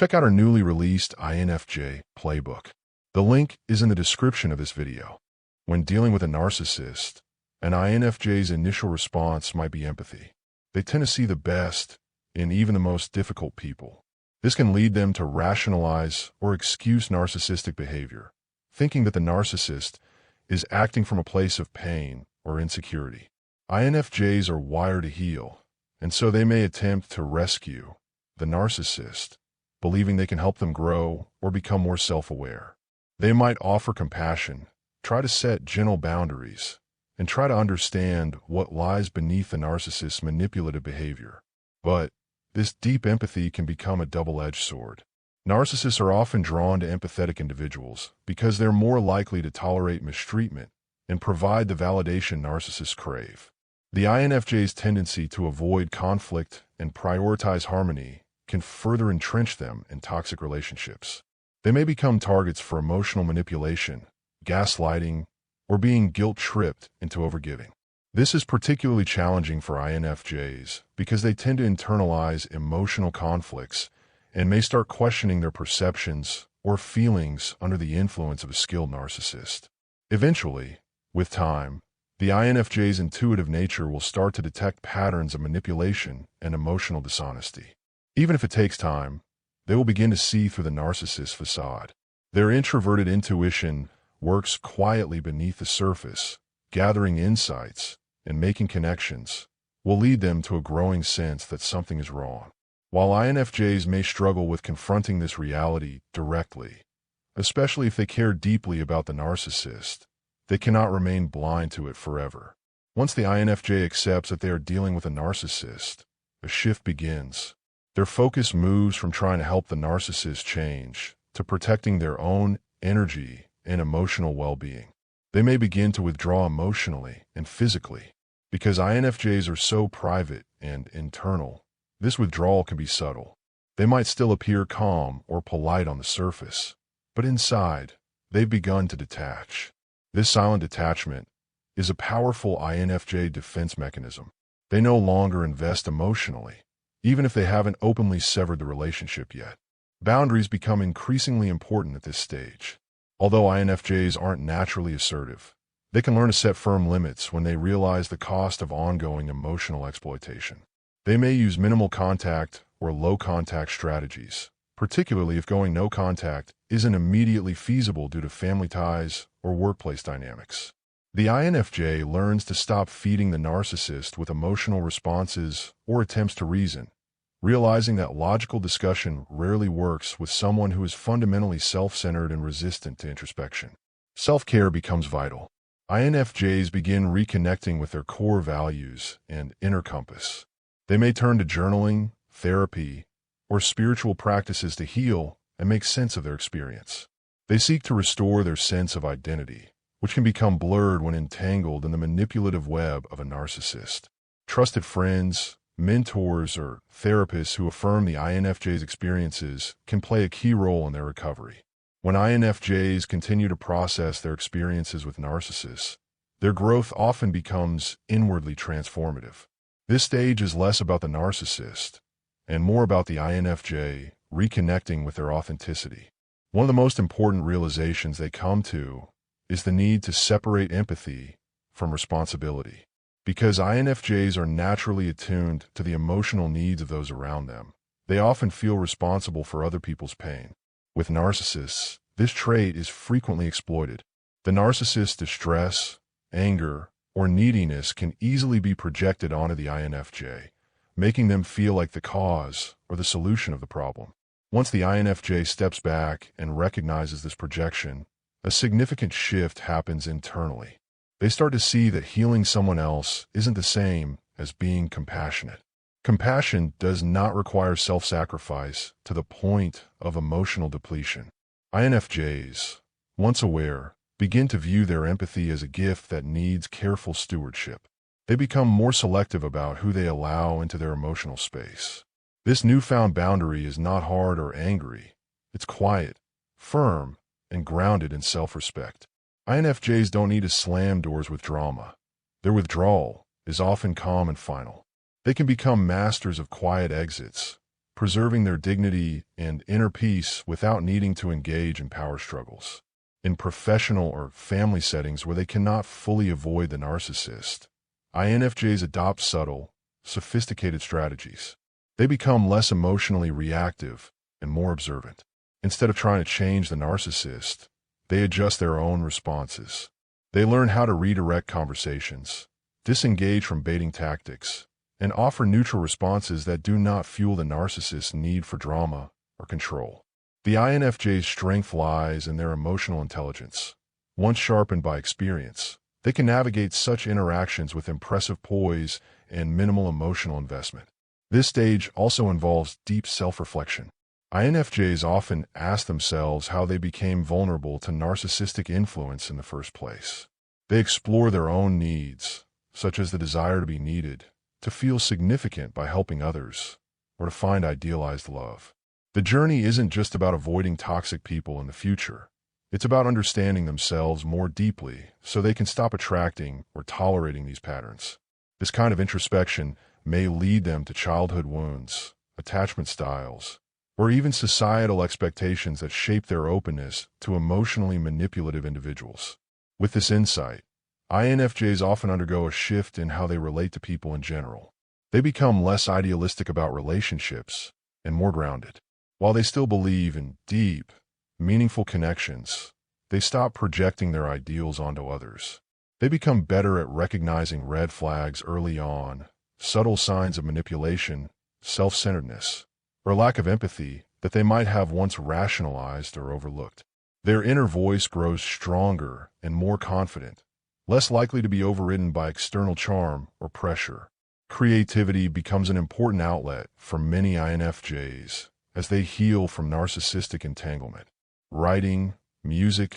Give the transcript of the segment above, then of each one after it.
check out our newly released INFJ playbook. The link is in the description of this video. When dealing with a narcissist, an INFJ's initial response might be empathy. They tend to see the best in even the most difficult people. This can lead them to rationalize or excuse narcissistic behavior, thinking that the narcissist is acting from a place of pain or insecurity. INFJs are wired to heal, and so they may attempt to rescue the narcissist, believing they can help them grow or become more self-aware. They might offer compassion, try to set gentle boundaries, and try to understand what lies beneath the narcissist's manipulative behavior. But this deep empathy can become a double-edged sword. Narcissists are often drawn to empathetic individuals because they're more likely to tolerate mistreatment and provide the validation narcissists crave. The INFJ's tendency to avoid conflict and prioritize harmony can further entrench them in toxic relationships. They may become targets for emotional manipulation, gaslighting, or being guilt-tripped into overgiving. This is particularly challenging for INFJs because they tend to internalize emotional conflicts and may start questioning their perceptions or feelings under the influence of a skilled narcissist. Eventually, with time, the INFJ's intuitive nature will start to detect patterns of manipulation and emotional dishonesty. Even if it takes time, they will begin to see through the narcissist's facade. Their introverted intuition works quietly beneath the surface, gathering insights and making connections will lead them to a growing sense that something is wrong. While INFJs may struggle with confronting this reality directly, especially if they care deeply about the narcissist, they cannot remain blind to it forever. Once the INFJ accepts that they are dealing with a narcissist, a shift begins. Their focus moves from trying to help the narcissist change to protecting their own energy and emotional well-being. They may begin to withdraw emotionally and physically. Because INFJs are so private and internal, this withdrawal can be subtle. They might still appear calm or polite on the surface, but inside, they've begun to detach. This silent detachment is a powerful INFJ defense mechanism. They no longer invest emotionally, even if they haven't openly severed the relationship yet. Boundaries become increasingly important at this stage. Although INFJs aren't naturally assertive, they can learn to set firm limits when they realize the cost of ongoing emotional exploitation. They may use minimal contact or low contact strategies, particularly if going no contact isn't immediately feasible due to family ties or workplace dynamics. The INFJ learns to stop feeding the narcissist with emotional responses or attempts to reason, realizing that logical discussion rarely works with someone who is fundamentally self-centered and resistant to introspection. Self-care becomes vital. INFJs begin reconnecting with their core values and inner compass. They may turn to journaling, therapy, or spiritual practices to heal and make sense of their experience. They seek to restore their sense of identity, which can become blurred when entangled in the manipulative web of a narcissist. Trusted friends, mentors, or therapists who affirm the INFJ's experiences can play a key role in their recovery. When INFJs continue to process their experiences with narcissists, their growth often becomes inwardly transformative. This stage is less about the narcissist and more about the INFJ reconnecting with their authenticity. One of the most important realizations they come to is the need to separate empathy from responsibility. Because INFJs are naturally attuned to the emotional needs of those around them, they often feel responsible for other people's pain. With narcissists, this trait is frequently exploited. The narcissist's distress, anger, or neediness can easily be projected onto the INFJ, making them feel like the cause or the solution of the problem. Once the INFJ steps back and recognizes this projection, a significant shift happens internally. They start to see that healing someone else isn't the same as being compassionate. Compassion does not require self-sacrifice to the point of emotional depletion. INFJs, once aware, begin to view their empathy as a gift that needs careful stewardship. They become more selective about who they allow into their emotional space. This newfound boundary is not hard or angry. It's quiet, firm, and grounded in self-respect. INFJs don't need to slam doors with drama. Their withdrawal is often calm and final. They can become masters of quiet exits, preserving their dignity and inner peace without needing to engage in power struggles. In professional or family settings where they cannot fully avoid the narcissist, INFJs adopt subtle, sophisticated strategies. They become less emotionally reactive and more observant. Instead of trying to change the narcissist, they adjust their own responses. They learn how to redirect conversations, disengage from baiting tactics, and offer neutral responses that do not fuel the narcissist's need for drama or control. The INFJ's strength lies in their emotional intelligence. Once sharpened by experience, they can navigate such interactions with impressive poise and minimal emotional investment. This stage also involves deep self-reflection. INFJs often ask themselves how they became vulnerable to narcissistic influence in the first place. They explore their own needs, such as the desire to be needed, to feel significant by helping others, or to find idealized love. The journey isn't just about avoiding toxic people in the future. It's about understanding themselves more deeply so they can stop attracting or tolerating these patterns. This kind of introspection may lead them to childhood wounds, attachment styles, or even societal expectations that shape their openness to emotionally manipulative individuals. With this insight, INFJs often undergo a shift in how they relate to people in general. They become less idealistic about relationships and more grounded. While they still believe in deep, meaningful connections, they stop projecting their ideals onto others. They become better at recognizing red flags early on, subtle signs of manipulation, self-centeredness, or lack of empathy that they might have once rationalized or overlooked. Their inner voice grows stronger and more confident, less likely to be overridden by external charm or pressure. Creativity becomes an important outlet for many INFJs as they heal from narcissistic entanglement. Writing, music,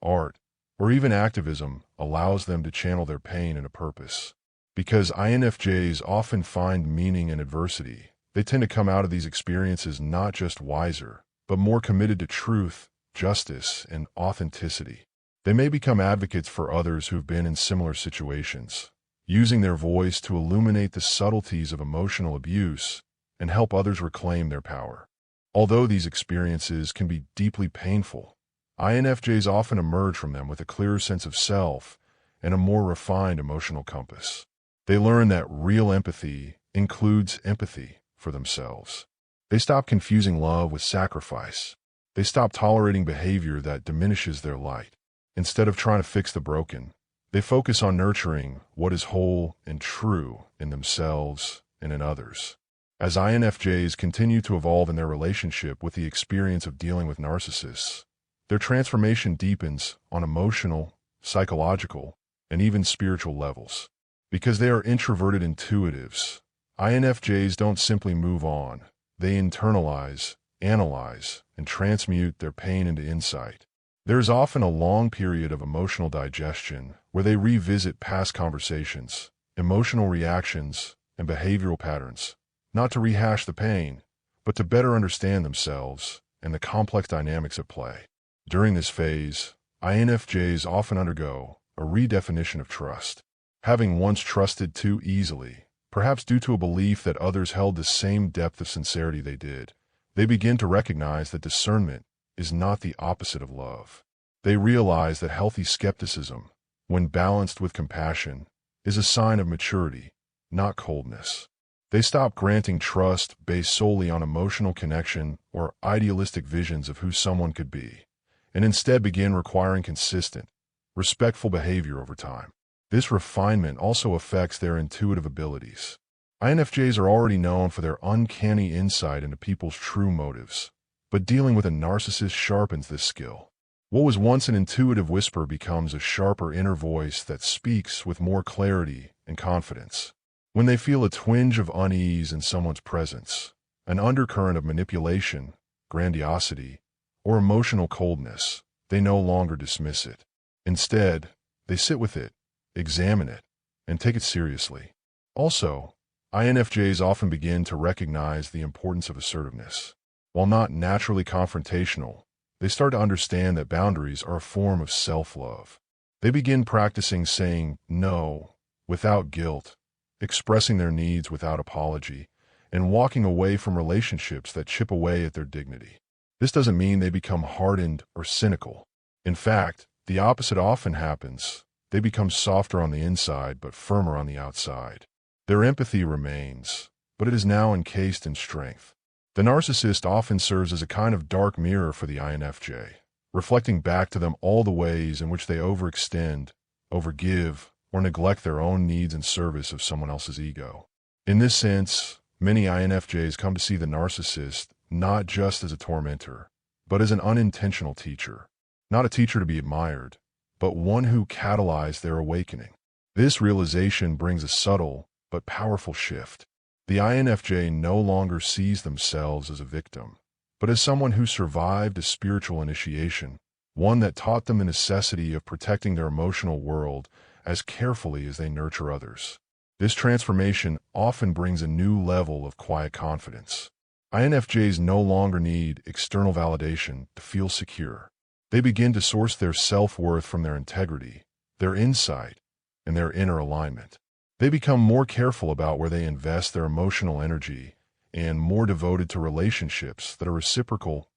art, or even activism allows them to channel their pain into purpose. Because INFJs often find meaning in adversity, they tend to come out of these experiences not just wiser, but more committed to truth, justice, and authenticity. They may become advocates for others who've been in similar situations, using their voice to illuminate the subtleties of emotional abuse and help others reclaim their power. Although these experiences can be deeply painful, INFJs often emerge from them with a clearer sense of self and a more refined emotional compass. They learn that real empathy includes empathy for themselves. They stop confusing love with sacrifice. They stop tolerating behavior that diminishes their light. Instead of trying to fix the broken, they focus on nurturing what is whole and true in themselves and in others. As INFJs continue to evolve in their relationship with the experience of dealing with narcissists, their transformation deepens on emotional, psychological, and even spiritual levels. Because they are introverted intuitives, INFJs don't simply move on. They internalize, analyze, and transmute their pain into insight. There is often a long period of emotional digestion where they revisit past conversations, emotional reactions, and behavioral patterns, not to rehash the pain, but to better understand themselves and the complex dynamics at play. During this phase, INFJs often undergo a redefinition of trust. Having once trusted too easily, perhaps due to a belief that others held the same depth of sincerity they did, they begin to recognize that discernment is not the opposite of love. They realize that healthy skepticism, when balanced with compassion, is a sign of maturity, not coldness. They stop granting trust based solely on emotional connection or idealistic visions of who someone could be, and instead begin requiring consistent, respectful behavior over time. This refinement also affects their intuitive abilities. INFJs are already known for their uncanny insight into people's true motives, but dealing with a narcissist sharpens this skill. What was once an intuitive whisper becomes a sharper inner voice that speaks with more clarity and confidence. When they feel a twinge of unease in someone's presence, an undercurrent of manipulation, grandiosity, or emotional coldness, they no longer dismiss it. Instead, they sit with it, examine it, and take it seriously. Also, INFJs often begin to recognize the importance of assertiveness. While not naturally confrontational, they start to understand that boundaries are a form of self-love. They begin practicing saying no without guilt, expressing their needs without apology, and walking away from relationships that chip away at their dignity. This doesn't mean they become hardened or cynical. In fact, the opposite often happens. They become softer on the inside but firmer on the outside. Their empathy remains, but it is now encased in strength. The narcissist often serves as a kind of dark mirror for the INFJ, reflecting back to them all the ways in which they overextend, overgive, or neglect their own needs in service of someone else's ego. In this sense, many INFJs come to see the narcissist not just as a tormentor, but as an unintentional teacher. Not a teacher to be admired, but one who catalyzed their awakening. This realization brings a subtle but powerful shift. The INFJ no longer sees themselves as a victim, but as someone who survived a spiritual initiation, one that taught them the necessity of protecting their emotional world as carefully as they nurture others. This transformation often brings a new level of quiet confidence. INFJs no longer need external validation to feel secure. They begin to source their self-worth from their integrity, their insight, and their inner alignment. They become more careful about where they invest their emotional energy and more devoted to relationships that are reciprocal,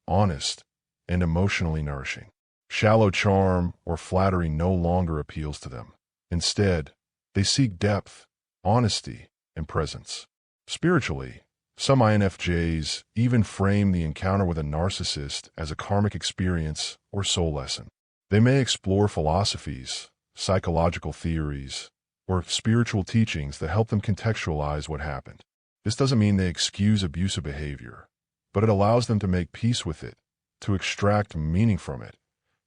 honest, and emotionally nourishing. Shallow charm or flattery no longer appeals to them. Instead, they seek depth, honesty, and presence. Spiritually, some INFJs even frame the encounter with a narcissist as a karmic experience or soul lesson. They may explore philosophies, psychological theories, or spiritual teachings that help them contextualize what happened. This doesn't mean they excuse abusive behavior, but it allows them to make peace with it, to extract meaning from it,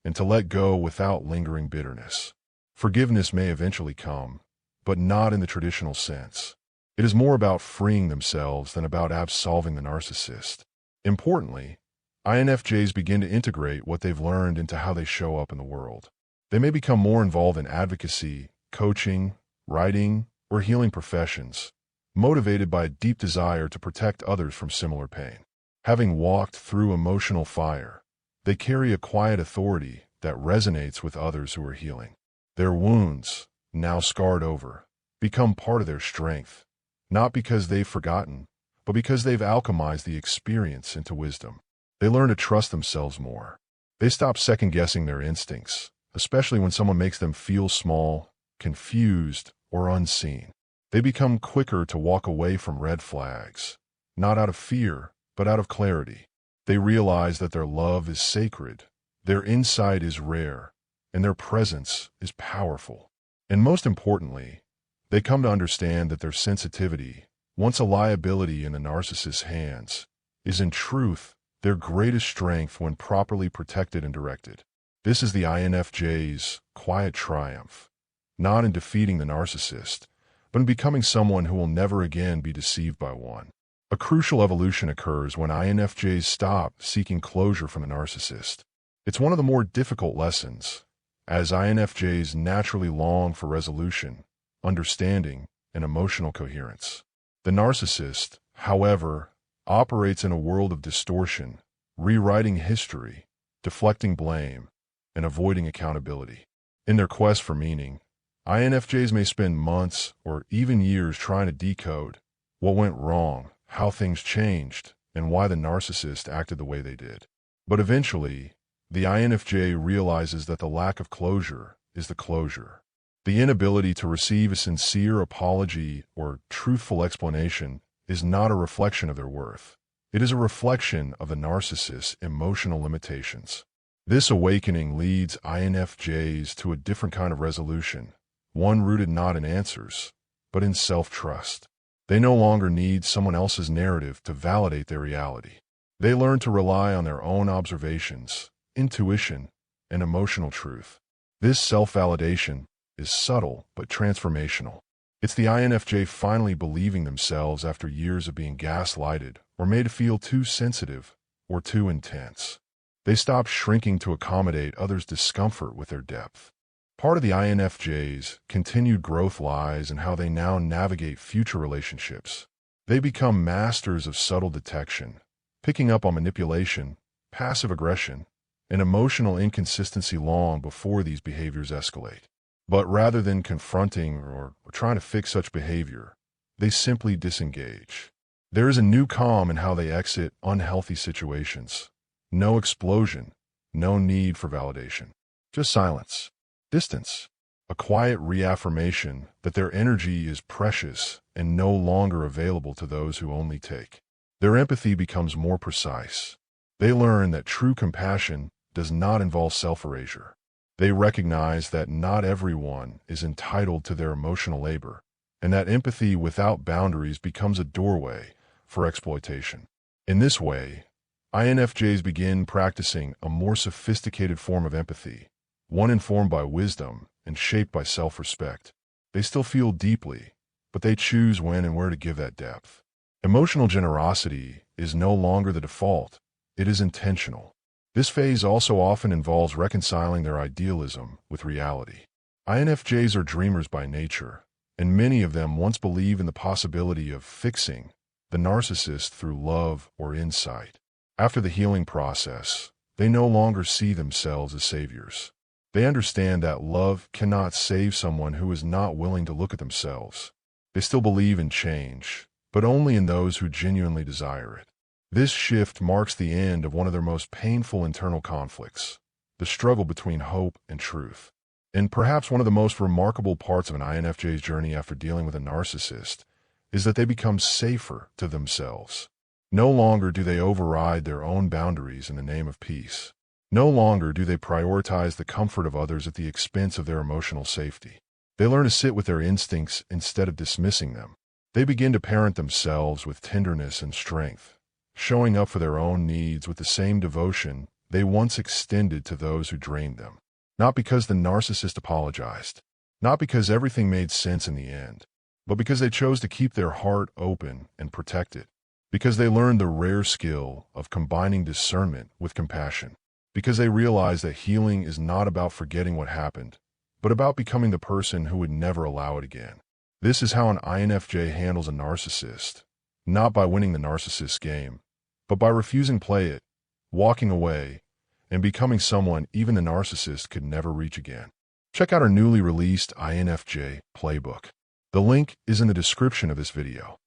and to let go without lingering bitterness. Forgiveness may eventually come, but not in the traditional sense. It is more about freeing themselves than about absolving the narcissist. Importantly, INFJs begin to integrate what they've learned into how they show up in the world. They may become more involved in advocacy, coaching, writing, or healing professions, motivated by a deep desire to protect others from similar pain. Having walked through emotional fire, they carry a quiet authority that resonates with others who are healing. Their wounds, now scarred over, become part of their strength, not because they've forgotten, but because they've alchemized the experience into wisdom. They learn to trust themselves more. They stop second-guessing their instincts, especially when someone makes them feel small, confused, or unseen. They become quicker to walk away from red flags, not out of fear, but out of clarity. They realize that their love is sacred, their insight is rare, and their presence is powerful. And most importantly, they come to understand that their sensitivity, once a liability in the narcissist's hands, is in truth their greatest strength when properly protected and directed. This is the INFJ's quiet triumph, not in defeating the narcissist, but in becoming someone who will never again be deceived by one. A crucial evolution occurs when INFJs stop seeking closure from the narcissist. It's one of the more difficult lessons, as INFJs naturally long for resolution, understanding, and emotional coherence. The narcissist, however, operates in a world of distortion, rewriting history, deflecting blame, and avoiding accountability. In their quest for meaning, INFJs may spend months or even years trying to decode what went wrong, how things changed, and why the narcissist acted the way they did. But eventually, the INFJ realizes that the lack of closure is the closure. The inability to receive a sincere apology or truthful explanation is not a reflection of their worth. It is a reflection of the narcissist's emotional limitations. This awakening leads INFJs to a different kind of resolution, one rooted not in answers, but in self-trust. They no longer need someone else's narrative to validate their reality. They learn to rely on their own observations, intuition, and emotional truth. This self-validation is subtle but transformational. It's the INFJ finally believing themselves after years of being gaslighted or made to feel too sensitive or too intense. They stop shrinking to accommodate others' discomfort with their depth. Part of the INFJ's continued growth lies in how they now navigate future relationships. They become masters of subtle detection, picking up on manipulation, passive aggression, and emotional inconsistency long before these behaviors escalate. But rather than confronting or trying to fix such behavior, they simply disengage. There is a new calm in how they exit unhealthy situations. No explosion, no need for validation. Just silence, distance, a quiet reaffirmation that their energy is precious and no longer available to those who only take. Their empathy becomes more precise. They learn that true compassion does not involve self-erasure. They recognize that not everyone is entitled to their emotional labor, and that empathy without boundaries becomes a doorway for exploitation. In this way, INFJs begin practicing a more sophisticated form of empathy, one informed by wisdom and shaped by self-respect. They still feel deeply, but they choose when and where to give that depth. Emotional generosity is no longer the default, it is intentional. This phase also often involves reconciling their idealism with reality. INFJs are dreamers by nature, and many of them once believed in the possibility of fixing the narcissist through love or insight. After the healing process, they no longer see themselves as saviors. They understand that love cannot save someone who is not willing to look at themselves. They still believe in change, but only in those who genuinely desire it. This shift marks the end of one of their most painful internal conflicts, the struggle between hope and truth. And perhaps one of the most remarkable parts of an INFJ's journey after dealing with a narcissist is that they become safer to themselves. No longer do they override their own boundaries in the name of peace. No longer do they prioritize the comfort of others at the expense of their emotional safety. They learn to sit with their instincts instead of dismissing them. They begin to parent themselves with tenderness and strength, showing up for their own needs with the same devotion they once extended to those who drained them. Not because the narcissist apologized, not because everything made sense in the end, but because they chose to keep their heart open and protect it. Because they learned the rare skill of combining discernment with compassion. Because they realized that healing is not about forgetting what happened, but about becoming the person who would never allow it again. This is how an INFJ handles a narcissist, not by winning the narcissist's game, but by refusing to play it, walking away, and becoming someone even the narcissist could never reach again. Check out our newly released INFJ playbook. The link is in the description of this video.